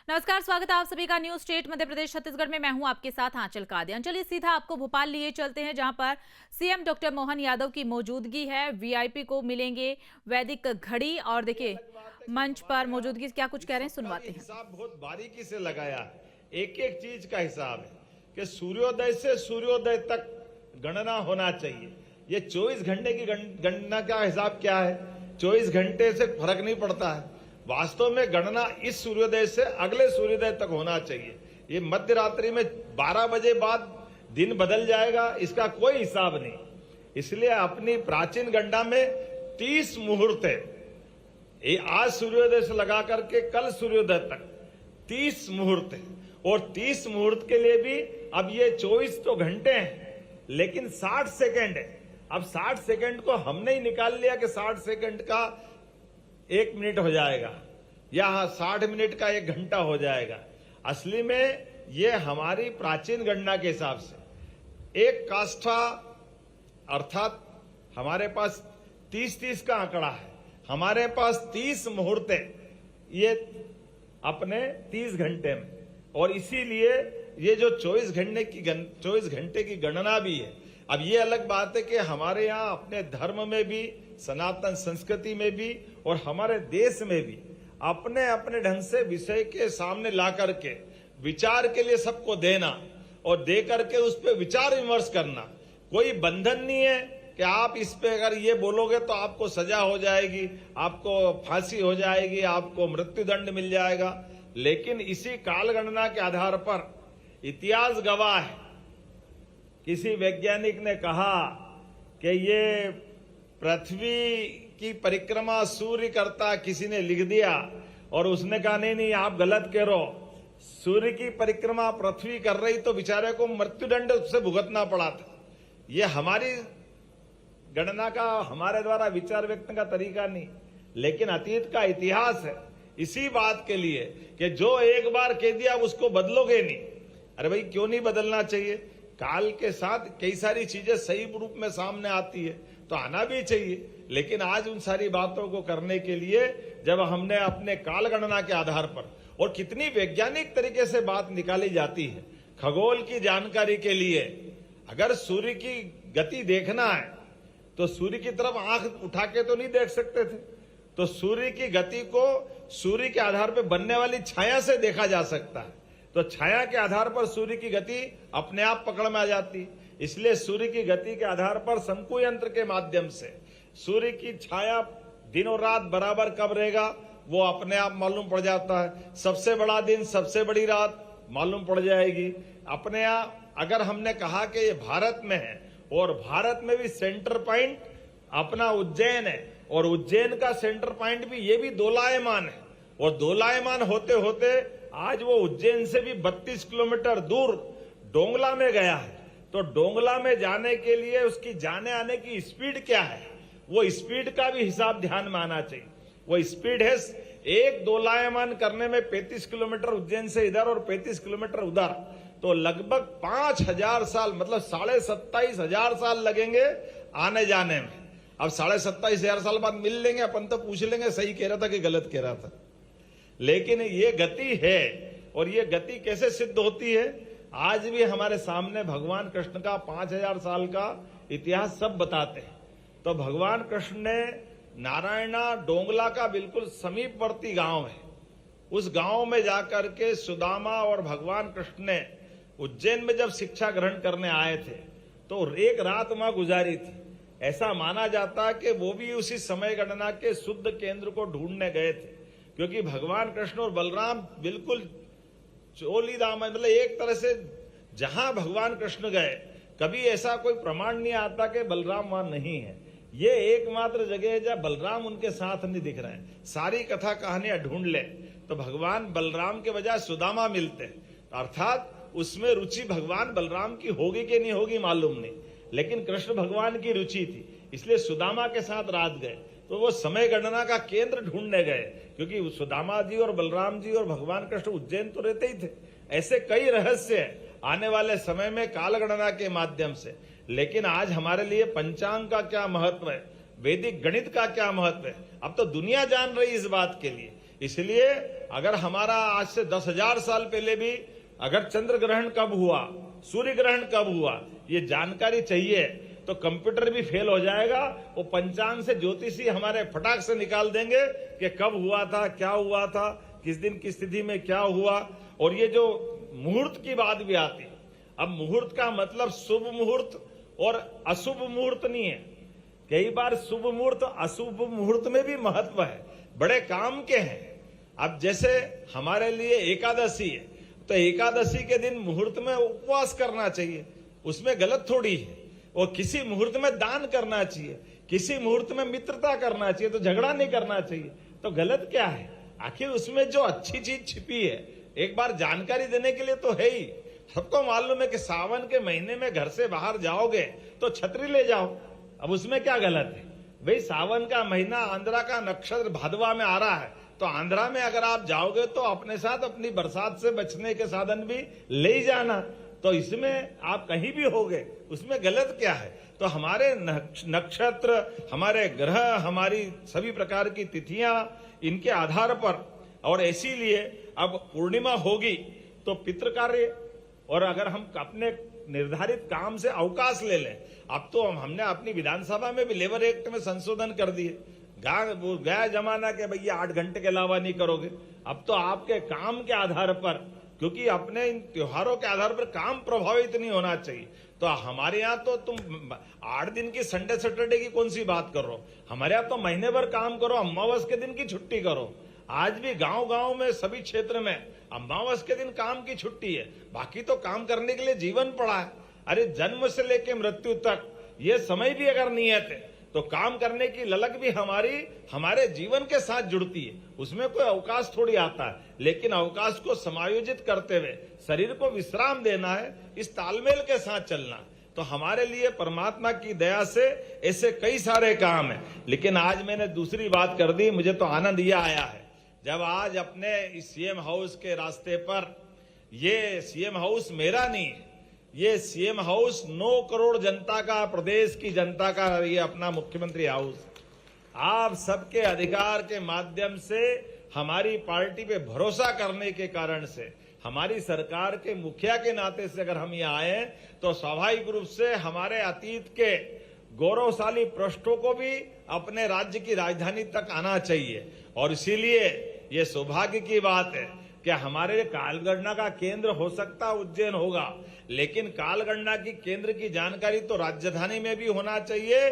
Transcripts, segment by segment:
नमस्कार, स्वागत है आप सभी का न्यूज स्टेट मध्य प्रदेश छत्तीसगढ़ में। मैं हूं आपके साथ आंचल कादियान। चलिए सीधा आपको भोपाल लिए चलते हैं, जहां पर सीएम डॉक्टर मोहन यादव की मौजूदगी है। वीआईपी को मिलेंगे वैदिक घड़ी, और देखिए मंच पर मौजूदगी क्या कुछ कह रहे हैं, सुनवाते हैं। हिसाब बहुत बारीकी से लगाया है, एक एक चीज का हिसाब है कि सूर्योदय से सूर्योदय तक गणना होना चाहिए। ये 24 घंटे की गणना का हिसाब क्या है? 24 घंटे से फर्क नहीं पड़ता है। वास्तव में गणना इस सूर्योदय से अगले सूर्योदय तक होना चाहिए। ये मध्य रात्रि में 12 बजे बाद दिन बदल जाएगा, इसका कोई हिसाब नहीं। इसलिए अपनी प्राचीन गणना में 30 मुहूर्त है। ये आज सूर्योदय से लगा करके कल सूर्योदय तक 30 मुहूर्त है, और 30 मुहूर्त के लिए भी अब ये 24 तो घंटे हैं, लेकिन 60 सेकेंड है। अब 60 सेकेंड को हमने ही निकाल लिया कि 60 सेकेंड का 1 मिनट हो जाएगा, या 60 मिनट का 1 घंटा हो जाएगा। असली में ये हमारी प्राचीन गणना के हिसाब से एक काष्ठा, अर्थात हमारे पास 30-30 का आंकड़ा है। हमारे पास 30 मुहूर्त है ये अपने 30 घंटे में, और इसीलिए ये जो 24 घंटे की गणना भी है। अब ये अलग बात है कि हमारे यहाँ अपने धर्म में भी, सनातन संस्कृति में भी, और हमारे देश में भी अपने अपने ढंग से विषय के सामने ला करके विचार के लिए सबको देना, और दे करके उस पर विचार विमर्श करना। कोई बंधन नहीं है कि आप इस पे अगर ये बोलोगे तो आपको सजा हो जाएगी, आपको फांसी हो जाएगी, आपको मृत्युदंड मिल जाएगा। लेकिन इसी काल गणना के आधार पर इतिहास गवाह है। किसी वैज्ञानिक ने कहा कि ये पृथ्वी की परिक्रमा सूर्य करता, किसी ने लिख दिया, और उसने कहा नहीं आप गलत कह रहे हो, सूर्य की परिक्रमा पृथ्वी कर रही तो बेचारे को मृत्युदंड से भुगतना पड़ा था। ये हमारी गणना का, हमारे द्वारा विचार व्यक्त का तरीका नहीं, लेकिन अतीत का इतिहास है। इसी बात के लिए कि जो एक बार कह दिया उसको बदलोगे नहीं। अरे भाई, क्यों नहीं बदलना चाहिए? काल के साथ कई सारी चीजें सही रूप में सामने आती है तो आना भी चाहिए। लेकिन आज उन सारी बातों को करने के लिए जब हमने अपने काल गणना के आधार पर, और कितनी वैज्ञानिक तरीके से बात निकाली जाती है, खगोल की जानकारी के लिए अगर सूर्य की गति देखना है तो सूर्य की तरफ आंख उठा के तो नहीं देख सकते थे, तो सूर्य की गति को सूर्य के आधार पर बनने वाली छाया से देखा जा सकता है। तो छाया के आधार पर सूर्य की गति अपने आप पकड़ में आ जाती। इसलिए सूर्य की गति के आधार पर शंकु यंत्र के माध्यम से सूर्य की छाया दिन और रात बराबर कब रहेगा वो अपने आप मालूम पड़ जाता है। सबसे बड़ा दिन, सबसे बड़ी रात मालूम पड़ जाएगी अपने आप। अगर हमने कहा कि ये भारत में है, और भारत में भी सेंटर पॉइंट अपना उज्जैन है, और उज्जैन का सेंटर पॉइंट भी ये भी दोलायमान है, और दोलायमान होते होते आज वो उज्जैन से भी 32 किलोमीटर दूर डोंगला में गया है। तो डोंगला में जाने के लिए उसकी जाने आने की स्पीड क्या है, वो स्पीड का भी हिसाब ध्यान में आना चाहिए। वो स्पीड है एक दोलायमान करने में 35 किलोमीटर उज्जैन से इधर और 35 किलोमीटर उधर, तो लगभग 5000 साल, मतलब 27,500 साल लगेंगे आने जाने में। अब 27,500 साल बाद मिल लेंगे, अपन तो पूछ लेंगे सही कह रहा था कि गलत कह रहा था। लेकिन ये गति है, और ये गति कैसे सिद्ध होती है आज भी हमारे सामने भगवान कृष्ण का 5000 साल का इतिहास सब बताते हैं। तो भगवान कृष्ण ने नारायणा डोंगला का बिल्कुल समीपवर्ती गांव है, उस गांव में जाकर के सुदामा और भगवान कृष्ण ने उज्जैन में जब शिक्षा ग्रहण करने आए थे तो एक रात वहां गुजारी थी। ऐसा माना जाता है कि वो भी उसी समय गणना के शुद्ध केंद्र को ढूंढने गए थे, क्योंकि भगवान कृष्ण और बलराम बिल्कुल चोली दाम, मतलब एक तरह से जहां भगवान कृष्ण गए कभी ऐसा कोई प्रमाण नहीं आता कि बलराम वहां नहीं है। ये एकमात्र जगह है जहां बलराम उनके साथ नहीं दिख रहे हैं। सारी कथा कहानियां ढूंढ ले तो भगवान बलराम के बजाय सुदामा मिलते हैं, अर्थात उसमें रुचि भगवान बलराम की होगी कि नहीं होगी मालूम नहीं, लेकिन कृष्ण भगवान की रुचि थी, इसलिए सुदामा के साथ रात गए। तो वो समय गणना का केंद्र ढूंढने गए, क्योंकि सुदामा जी और बलराम जी और भगवान कृष्ण उज्जैन तो रहते ही थे। ऐसे कई रहस्य है आने वाले समय में काल गणना के माध्यम से। लेकिन आज हमारे लिए पंचांग का क्या महत्व है, वैदिक गणित का क्या महत्व है, अब तो दुनिया जान रही इस बात के लिए। इसलिए अगर हमारा आज से 10,000 साल पहले भी अगर चंद्र ग्रहण कब हुआ, सूर्य ग्रहण कब हुआ, ये जानकारी चाहिए तो कंप्यूटर भी फेल हो जाएगा। वो पंचांग से ज्योतिषी हमारे फटाक से निकाल देंगे कि कब हुआ था, क्या हुआ था, किस दिन की स्थिति में क्या हुआ। और ये जो मुहूर्त की बात भी आती है, अब मुहूर्त का मतलब शुभ मुहूर्त और अशुभ मुहूर्त नहीं है। कई बार शुभ मुहूर्त अशुभ मुहूर्त में भी महत्व है, बड़े काम के हैं। अब जैसे हमारे लिए एकादशी है तो एकादशी के दिन मुहूर्त में उपवास करना चाहिए, उसमें गलत थोड़ी है। और किसी मुहूर्त में दान करना चाहिए, किसी मुहूर्त में मित्रता करना चाहिए, तो झगड़ा नहीं करना चाहिए। तो गलत क्या है? आखिर उसमें जो अच्छी चीज छिपी है, एक बार जानकारी देने के लिए तो है ही। सबको मालूम है कि सावन के महीने में घर से बाहर जाओगे तो छतरी ले जाओ, अब उसमें क्या गलत है? भाई सावन का महीना आंध्रा का नक्षत्र भादवा में आ रहा है, तो आंध्रा में अगर आप जाओगे तो अपने साथ अपनी बरसात से बचने के साधन भी ले ही जाना। तो इसमें आप कहीं भी होगे, उसमें गलत क्या है? तो हमारे नक्षत्र, हमारे ग्रह, हमारी सभी प्रकार की तिथियां, इनके आधार पर, और इसीलिए अब पूर्णिमा होगी तो पितृ कार्य, और अगर हम अपने निर्धारित काम से अवकाश ले लें, अब तो हमने अपनी विधानसभा में भी लेबर एक्ट में संशोधन कर दिए। गया जमाना के भैया 8 घंटे के अलावा नहीं करोगे, अब तो आपके काम के आधार पर, क्योंकि अपने इन त्योहारों के आधार पर काम प्रभावित नहीं होना चाहिए। तो हमारे यहाँ तो तुम 8 दिन की संडे सैटरडे की कौन सी बात कर रहे हो? हमारे यहाँ तो महीने भर काम करो, अमावस के दिन की छुट्टी करो। आज भी गांव गांव में सभी क्षेत्र में अमावस के दिन काम की छुट्टी है, बाकी तो काम करने के लिए जीवन पड़ा है। अरे जन्म से लेकर मृत्यु तक ये समय भी अगर नियत है तो काम करने की ललक भी हमारे जीवन के साथ जुड़ती है, उसमें कोई अवकाश थोड़ी आता है। लेकिन अवकाश को समायोजित करते हुए शरीर को विश्राम देना है, इस तालमेल के साथ चलना। तो हमारे लिए परमात्मा की दया से ऐसे कई सारे काम है। लेकिन आज मैंने दूसरी बात कर दी, मुझे तो आनंद यह आया है जब आज अपने इस सीएम हाउस के रास्ते पर, ये सीएम हाउस मेरा नहीं है, ये सीएम हाउस 9 करोड़ जनता का, प्रदेश की जनता का ये अपना मुख्यमंत्री हाउस। आप सबके अधिकार के माध्यम से हमारी पार्टी पे भरोसा करने के कारण से, हमारी सरकार के मुखिया के नाते से अगर हम यहाँ आए तो स्वाभाविक रूप से हमारे अतीत के गौरवशाली पृष्ठों को भी अपने राज्य की राजधानी तक आना चाहिए। और इसीलिए ये सौभाग्य की बात है कि हमारे कालगणना का केंद्र हो सकता उज्जैन होगा, लेकिन कालगणना की केंद्र की जानकारी तो राजधानी में भी होना चाहिए,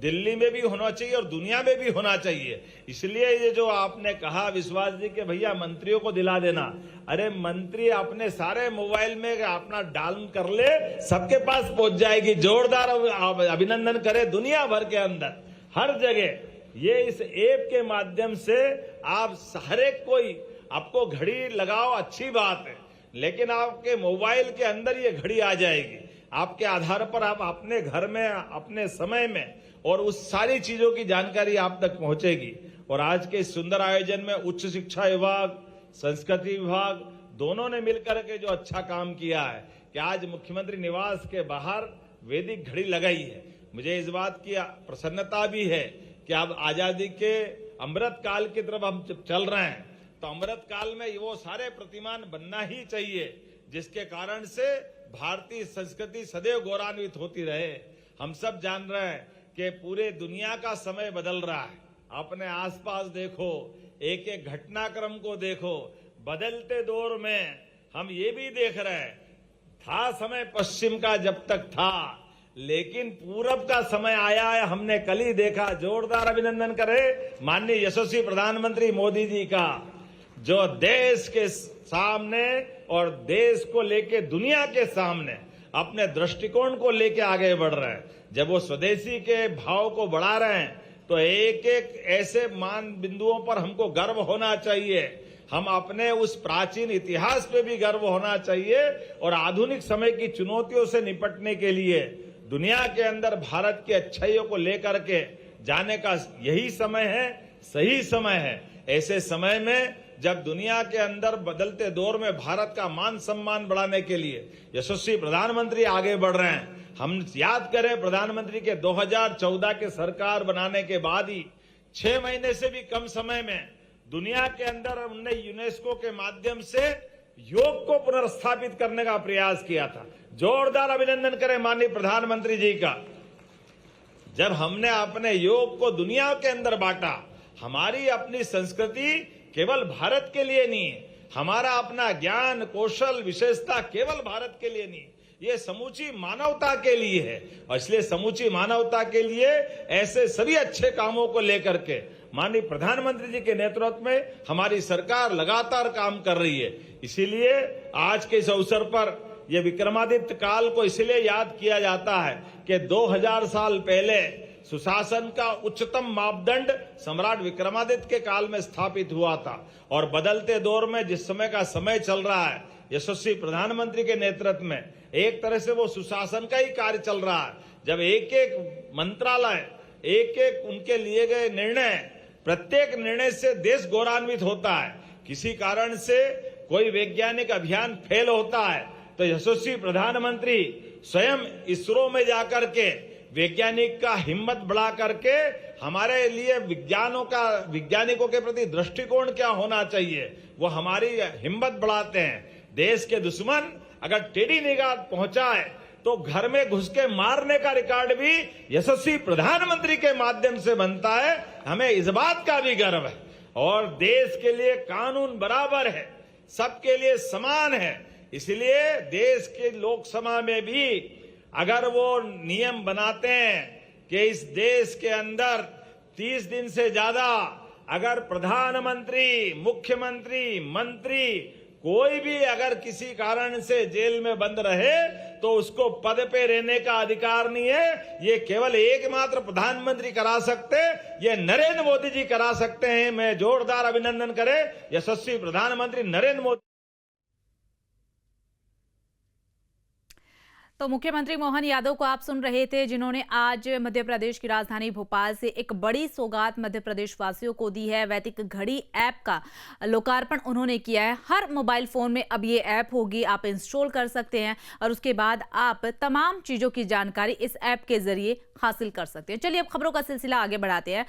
दिल्ली में भी होना चाहिए और दुनिया में भी होना चाहिए। इसलिए ये जो आपने कहा विश्वास जी के भैया मंत्रियों को दिला देना, अरे मंत्री अपने सारे मोबाइल में अपना डाउन कर ले, सबके पास पहुंच जाएगी। जोरदार अभिनंदन करें दुनिया भर के अंदर, हर जगह ये इस ऐप के माध्यम से आप हर एक कोई, आपको घड़ी लगाओ अच्छी बात है, लेकिन आपके मोबाइल के अंदर ये घड़ी आ जाएगी। आपके आधार पर आप अपने घर में, अपने समय में, और उस सारी चीजों की जानकारी आप तक पहुंचेगी। और आज के सुंदर आयोजन में उच्च शिक्षा विभाग, संस्कृति विभाग दोनों ने मिलकर के जो अच्छा काम किया है कि आज मुख्यमंत्री निवास के बाहर वैदिक घड़ी लगाई है। मुझे इस बात की प्रसन्नता भी है कि अब आजादी के अमृत काल की तरफ हम चल रहे हैं, तो अमृत काल में वो सारे प्रतिमान बनना ही चाहिए जिसके कारण से भारतीय संस्कृति सदैव गौरवान्वित होती रहे। हम सब जान रहे हैं कि पूरे दुनिया का समय बदल रहा है। अपने आसपास देखो, एक एक घटनाक्रम को देखो। बदलते दौर में हम ये भी देख रहे हैं, था समय पश्चिम का जब तक था, लेकिन पूरब का समय आया है, हमने कल ही देखा। जोरदार अभिनंदन करें माननीय यशस्वी प्रधानमंत्री मोदी जी का, जो देश के सामने और देश को लेके दुनिया के सामने अपने दृष्टिकोण को लेके आगे बढ़ रहे हैं। जब वो स्वदेशी के भाव को बढ़ा रहे हैं तो एक एक ऐसे मान बिंदुओं पर हमको गर्व होना चाहिए। हम अपने उस प्राचीन इतिहास पे भी गर्व होना चाहिए और आधुनिक समय की चुनौतियों से निपटने के लिए दुनिया के अंदर भारत की अच्छाइयों को लेकर के जाने का यही समय है, सही समय है। ऐसे समय में जब दुनिया के अंदर बदलते दौर में भारत का मान सम्मान बढ़ाने के लिए यशस्वी प्रधानमंत्री आगे बढ़ रहे हैं। हम याद करें प्रधानमंत्री के 2014 के सरकार बनाने के बाद ही 6 महीने से भी कम समय में दुनिया के अंदर उनने यूनेस्को के माध्यम से योग को पुनर्स्थापित करने का प्रयास किया था। जोरदार अभिनंदन करें माननीय प्रधानमंत्री जी का। जब हमने अपने योग को दुनिया के अंदर बांटा, हमारी अपनी संस्कृति केवल भारत के लिए नहीं है, हमारा अपना ज्ञान कौशल विशेषता केवल भारत के लिए नहीं, ये समूची मानवता के लिए है। और इसलिए समूची मानवता के लिए ऐसे सभी अच्छे कामों को लेकर के माननीय प्रधानमंत्री जी के नेतृत्व में हमारी सरकार लगातार काम कर रही है। इसीलिए आज के इस अवसर पर यह विक्रमादित्य काल को इसलिए याद किया जाता है कि 2000 साल पहले सुशासन का उच्चतम मापदंड सम्राट विक्रमादित्य के काल में स्थापित हुआ था। और बदलते दौर में जिस समय का समय चल रहा है, यशस्वी प्रधानमंत्री के नेतृत्व में एक तरह से वो सुशासन का ही कार्य चल रहा है। जब एक एक मंत्रालय, एक एक उनके लिए गए निर्णय, प्रत्येक निर्णय से देश गौरवान्वित होता है। किसी कारण से कोई वैज्ञानिक अभियान फेल होता है तो यशस्वी प्रधानमंत्री स्वयं इसरो में जाकर के वैज्ञानिक का हिम्मत बढ़ा करके हमारे लिए वैज्ञानिकों के प्रति दृष्टिकोण क्या होना चाहिए, वो हमारी हिम्मत बढ़ाते हैं। देश के दुश्मन अगर टेढ़ी निगाह पहुंचाए तो घर में घुस के मारने का रिकॉर्ड भी यशस्वी प्रधानमंत्री के माध्यम से बनता है। हमें इस बात का भी गर्व है। और देश के लिए कानून बराबर है, सबके लिए समान है। इसलिए देश के लोकसभा में भी अगर वो नियम बनाते हैं कि इस देश के अंदर 30 दिन से ज्यादा अगर प्रधानमंत्री, मुख्यमंत्री, मंत्री कोई भी अगर किसी कारण से जेल में बंद रहे तो उसको पद पे रहने का अधिकार नहीं है। ये केवल एकमात्र प्रधानमंत्री करा सकते, ये नरेंद्र मोदी जी करा सकते हैं। मैं जोरदार अभिनंदन करें यशस्वी प्रधानमंत्री नरेंद्र मोदी। तो मुख्यमंत्री मोहन यादव को आप सुन रहे थे, जिन्होंने आज मध्य प्रदेश की राजधानी भोपाल से एक बड़ी सौगात मध्य प्रदेश वासियों को दी है। वैदिक घड़ी ऐप का लोकार्पण उन्होंने किया है। हर मोबाइल फोन में अब ये ऐप होगी, आप इंस्टॉल कर सकते हैं और उसके बाद आप तमाम चीजों की जानकारी इस ऐप के जरिए हासिल कर सकते हैं। चलिए अब खबरों का सिलसिला आगे बढ़ाते हैं।